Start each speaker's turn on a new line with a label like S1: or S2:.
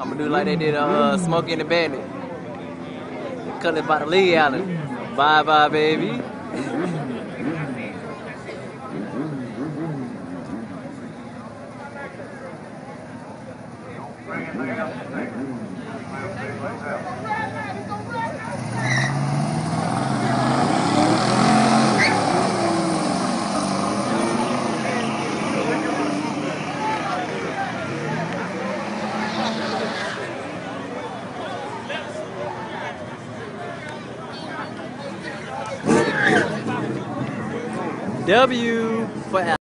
S1: I'ma do like they did Smokey and the Bandit. Cut it by the Lee Allen. Bye bye, baby. W for